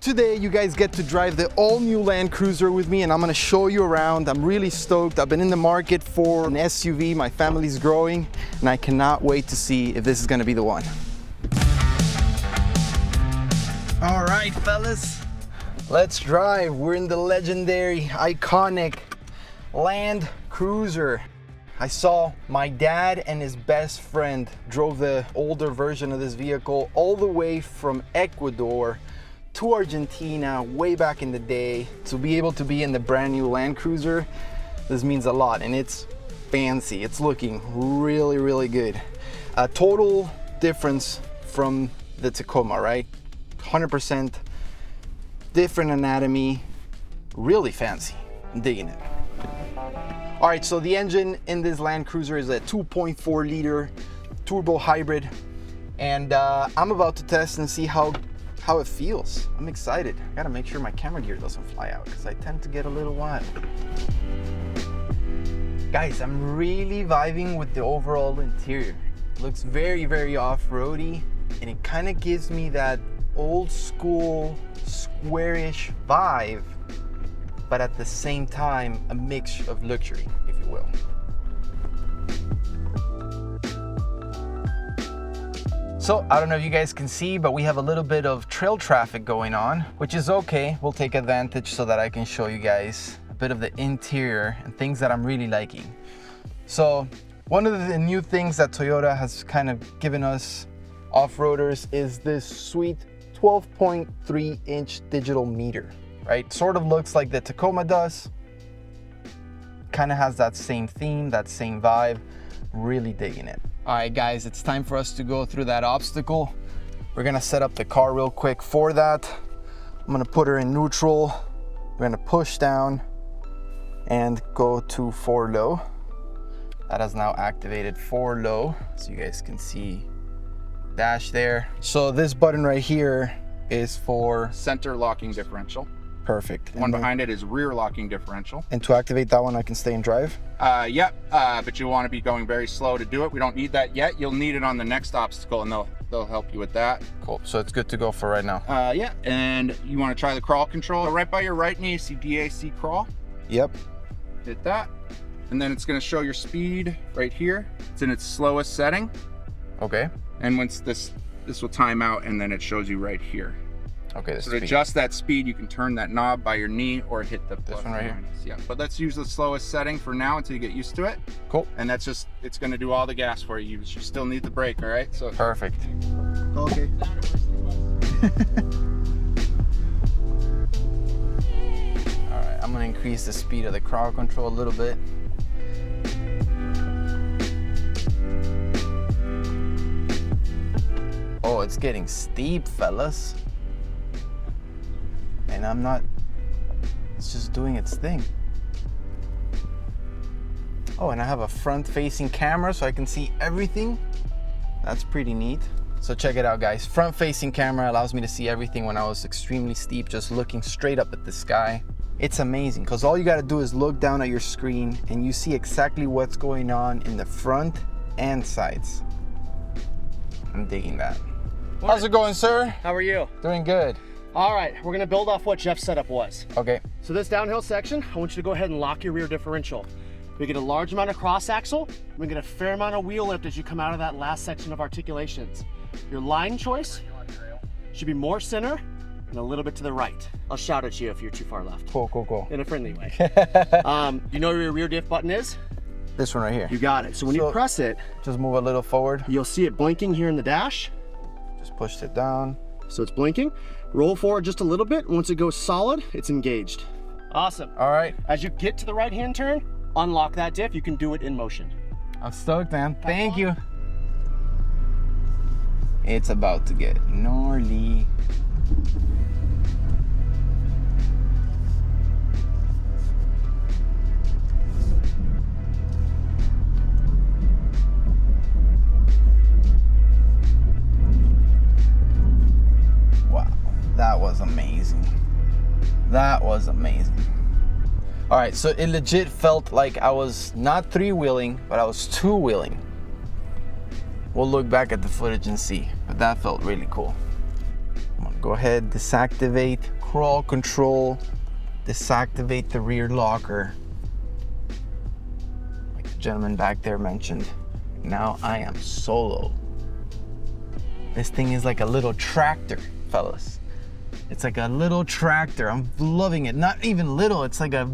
Today you guys get to drive the all-new Land Cruiser with me, and I'm gonna show you around. I'm really stoked. I've been in the market for an SUV. My family's growing, and I cannot wait to see if this is gonna be the one. All right, fellas, let's drive. We're in the legendary, iconic Land Cruiser. I saw my dad and his best friend drove the older version of this vehicle all the way from Ecuador to Argentina way back in the day. To be able to be in the brand new Land Cruiser, this means a lot, and it's fancy. It's looking really, really good. A total difference from the Tacoma, right? 100% different anatomy, really fancy. I'm digging it. All right, so the engine in this Land Cruiser is a 2.4 liter turbo hybrid, and I'm about to test and see how it feels. I'm excited. I gotta make sure my camera gear doesn't fly out because I tend to get a little wild. Guys, I'm really vibing with the overall interior. It looks very, very off-roady, and it kind of gives me that old school, squarish vibe, but at the same time, a mix of luxury, if you will. So I don't know if you guys can see, but we have a little bit of trail traffic going on, which is okay. We'll take advantage so that I can show you guys a bit of the interior and things that I'm really liking. So one of the new things that Toyota has kind of given us off-roaders is this sweet 12.3 inch digital meter, right? Sort of looks like the Tacoma does. Kind of has that same theme, that same vibe. Really digging it. All right, guys, it's time for us to go through that obstacle. We're gonna set up the car real quick for that. I'm gonna put her in neutral. We're gonna push down and go to 4 low. That has now activated 4 low, so you guys can see dash there. So this button right here is for center locking differential. Perfect. One behind it is rear locking differential. And to activate that one, I can stay and drive? Yep, but you want to be going very slow to do it. We don't need that yet. You'll need it on the next obstacle, and they'll help you with that. Cool, so it's good to go for right now. Yeah, and you want to try the crawl control. Right by your right knee, you see DAC crawl. Yep. Hit that, and then it's going to show your speed right here. It's in its slowest setting. Okay. And once this will time out, and then it shows you right here. Okay, so to adjust that speed, you can turn that knob by your knee or hit the plus one right here. Yeah, but let's use the slowest setting for now until you get used to it. Cool. And that's just, it's going to do all the gas for you. You still need the brake, all right? So perfect. Okay. All right, I'm gonna increase the speed of the crawl control a little bit. Oh, it's getting steep, fellas. And I'm not, it's just doing its thing. Oh, and I have a front-facing camera so I can see everything. That's pretty neat. So check it out, guys. Front-facing camera allows me to see everything when I was extremely steep, just looking straight up at the sky. It's amazing, because all you gotta do is look down at your screen and you see exactly what's going on in the front and sides. I'm digging that. How's it going, sir? How are you? Doing good. All right, we're gonna build off what Jeff's setup was. Okay. So this downhill section, I want you to go ahead and lock your rear differential. We get a large amount of cross axle. We get a fair amount of wheel lift as you come out of that last section of articulations. Your line choice should be more center and a little bit to the right. I'll shout at you if you're too far left. Cool, cool, cool. In a friendly way. You know where your rear diff button is? This one right here. You got it. So when you press it, just move a little forward. You'll see it blinking here in the dash. Just pushed it down. So it's blinking. Roll forward just a little bit. Once it goes solid, it's engaged. Awesome. All right. As you get to the right-hand turn, unlock that diff. You can do it in motion. I'm stoked, man. Thank you. It's about to get gnarly. That was amazing. That was amazing. All right, so it legit felt like I was not three-wheeling, but I was two-wheeling. We'll look back at the footage and see, but that felt really cool. I'm gonna Go ahead, deactivate crawl control, deactivate the rear locker. Like the gentleman back there mentioned, now I am solo. This thing is like a little tractor, fellas. It's like a little tractor. I'm loving it. Not even little, it's like a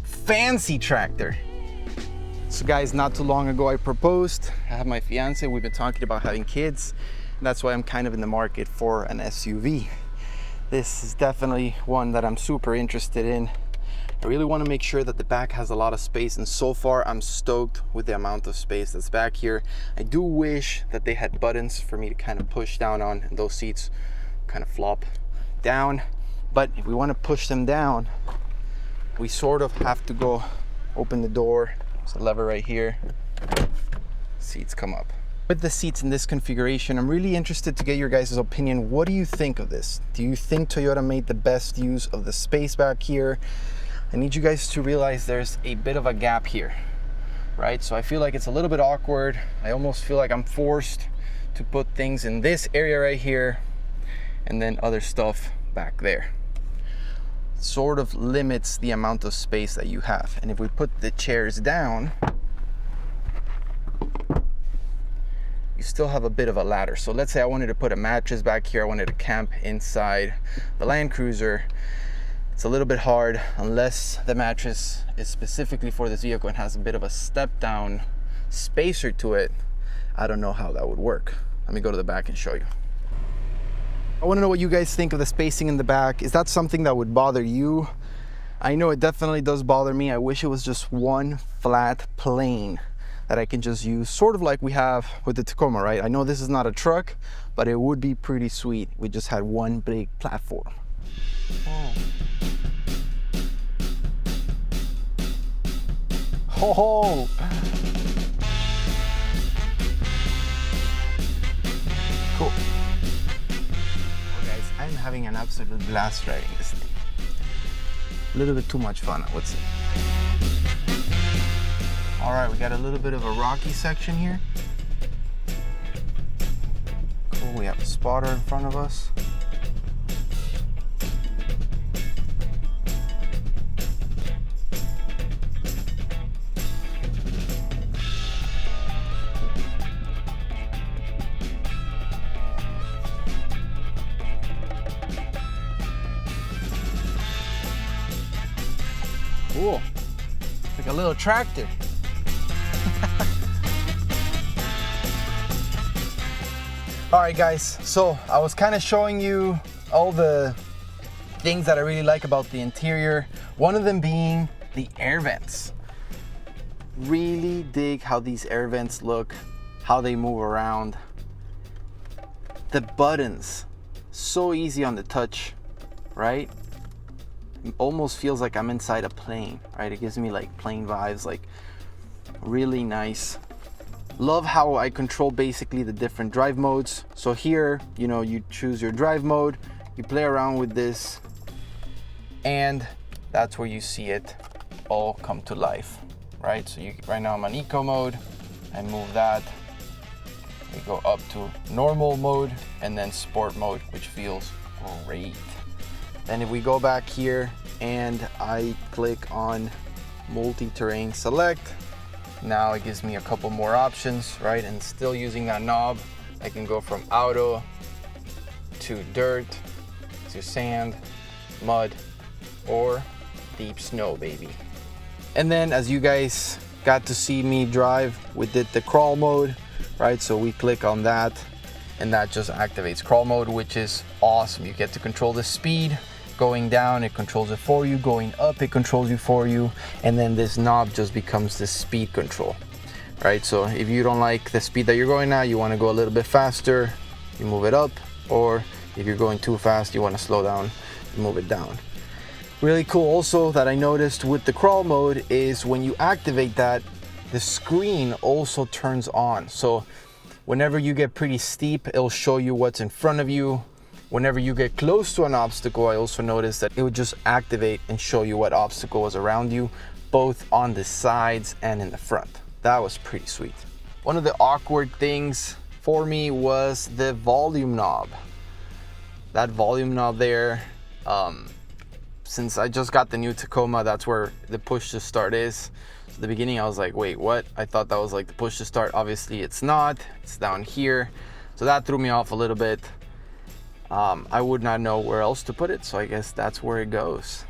fancy tractor. So guys, not too long ago I proposed. I have my fiance, we've been talking about having kids. That's why I'm kind of in the market for an SUV. This is definitely one that I'm super interested in. I really want to make sure that the back has a lot of space, and so far I'm stoked with the amount of space that's back here. I do wish that they had buttons for me to kind of push down on, and those seats kind of flop down. But if we want to push them down, we sort of have to go open the door. There's a lever right here. Seats come up. With the seats in this configuration, I'm really interested to get your guys' opinion. What do you think of this? Do you think Toyota made the best use of the space back here? I need you guys to realize there's a bit of a gap here, right? So I feel like it's a little bit awkward. I almost feel like I'm forced to put things in this area right here and then other stuff back there. It sort of limits the amount of space that you have. And if we put the chairs down, you still have a bit of a ladder. So let's say I wanted to put a mattress back here, I wanted to camp inside the Land Cruiser. It's a little bit hard unless the mattress is specifically for this vehicle and has a bit of a step down spacer to it. I don't know how that would work. Let me go to the back and show you. I want to know what you guys think of the spacing in the back. Is that something that would bother you? I know it definitely does bother me. I wish it was just one flat plane that I can just use, sort of like we have with the Tacoma, right? I know this is not a truck, but it would be pretty sweet. We just had one big platform. Oh. Cool. Well, guys, I'm having an absolute blast riding this thing. A little bit too much fun, I would say. All right, we got a little bit of a rocky section here. Cool, we have a spotter in front of us. Cool, like a little tractor. All right guys, so I was kind of showing you all the things that I really like about the interior. One of them being the air vents. Really dig how these air vents look, how they move around. The buttons, so easy on the touch, right? It almost feels like I'm inside a plane, right? It gives me like plane vibes, like really nice. Love how I control basically the different drive modes. So here, you know, you choose your drive mode, you play around with this, and that's where you see it all come to life, right? So right now I'm on eco mode, and move that. We go up to normal mode and then sport mode, which feels great. Then if we go back here and I click on multi-terrain select, now it gives me a couple more options, right? And still using that knob, I can go from auto to dirt to sand, mud, or deep snow, baby. And then as you guys got to see me drive, we did the crawl mode, right? So we click on that and that just activates crawl mode, which is awesome. You get to control the speed. Going down, it controls it for you. Going up, it controls you for you. And then this knob just becomes the speed control, right? So if you don't like the speed that you're going at, you want to go a little bit faster, you move it up. Or if you're going too fast, you want to slow down, you move it down. Really cool also that I noticed with the crawl mode is when you activate that, the screen also turns on. So whenever you get pretty steep, it'll show you what's in front of you. Whenever you get close to an obstacle, I also noticed that it would just activate and show you what obstacle was around you, both on the sides and in the front. That was pretty sweet. One of the awkward things for me was the volume knob. that volume knob there. Since I just got the new Tacoma, that's where the push to start is. So at the beginning I was like, wait, what? I thought that was like the push to start. Obviously it's not, it's down here. So that threw me off a little bit. I would not know where else to put it, so I guess that's where it goes.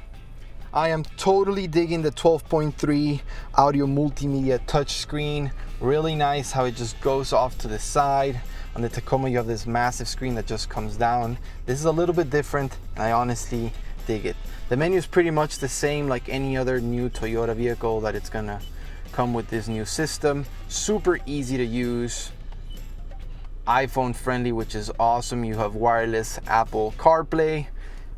I am totally digging the 12.3 audio multimedia touchscreen. Really nice how it just goes off to the side. On the Tacoma you have this massive screen that just comes down. This is a little bit different, and I honestly dig it. The menu is pretty much the same like any other new Toyota vehicle that it's gonna come with this new system. Super easy to use, iPhone friendly, which is awesome. You have wireless Apple CarPlay,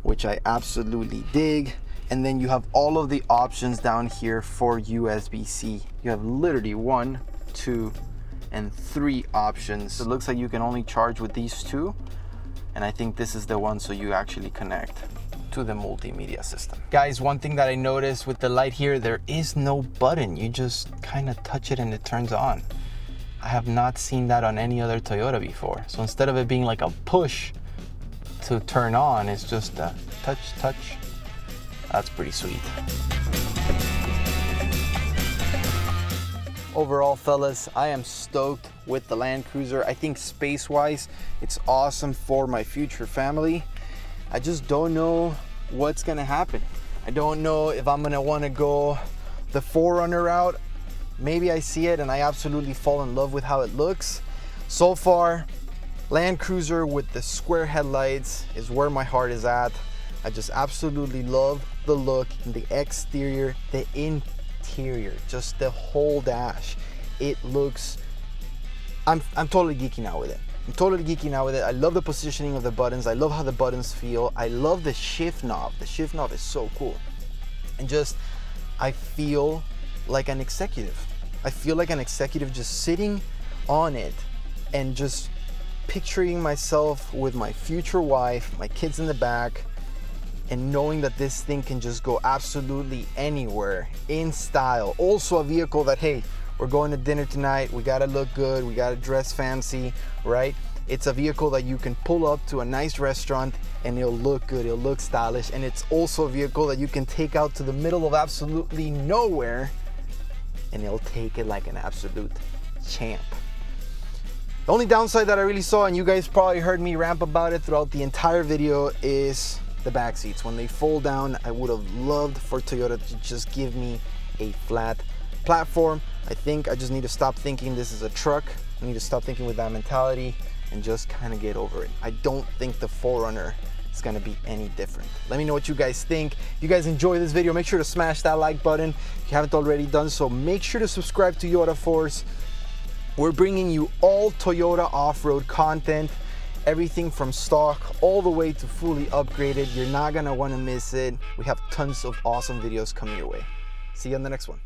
which I absolutely dig. And then you have all of the options down here for USB-C. You have literally 1, 2, and 3 options. It looks like you can only charge with these 2. And I think this is the one so you actually connect to the multimedia system. Guys, one thing that I noticed with the light here, there is no button. You just kind of touch it and it turns on. I have not seen that on any other Toyota before. So instead of it being like a push to turn on, it's just a touch. That's pretty sweet. Overall, fellas, I am stoked with the Land Cruiser. I think space-wise, it's awesome for my future family. I just don't know what's gonna happen. I don't know if I'm gonna wanna go the 4Runner route. Maybe I see it and I absolutely fall in love with how it looks. So far, Land Cruiser with the square headlights is where my heart is at. I just absolutely love the look, the exterior, the interior, just the whole dash. It looks, I'm totally geeking out with it. I love the positioning of the buttons. I love how the buttons feel. I love the shift knob. The shift knob is so cool. And just, I feel like an executive. I feel like an executive just sitting on it and just picturing myself with my future wife, my kids in the back, and knowing that this thing can just go absolutely anywhere in style. Also a vehicle that, hey, we're going to dinner tonight, we gotta look good, we gotta dress fancy, right? It's a vehicle that you can pull up to a nice restaurant and it'll look good, it'll look stylish, and it's also a vehicle that you can take out to the middle of absolutely nowhere and it'll take it like an absolute champ. The only downside that I really saw, and you guys probably heard me ramp about it throughout the entire video, is the back seats. When they fold down, I would have loved for Toyota to just give me a flat platform. I think I just need to stop thinking this is a truck. I need to stop thinking with that mentality and just kind of get over it. I don't think the 4Runner is gonna be any different. Let me know what you guys think. If you guys enjoy this video, make sure to smash that like button. If you haven't already done so, make sure to subscribe to Yota Force. We're bringing you all Toyota off-road content, everything from stock all the way to fully upgraded. You're not gonna wanna miss it. We have tons of awesome videos coming your way. See you on the next one.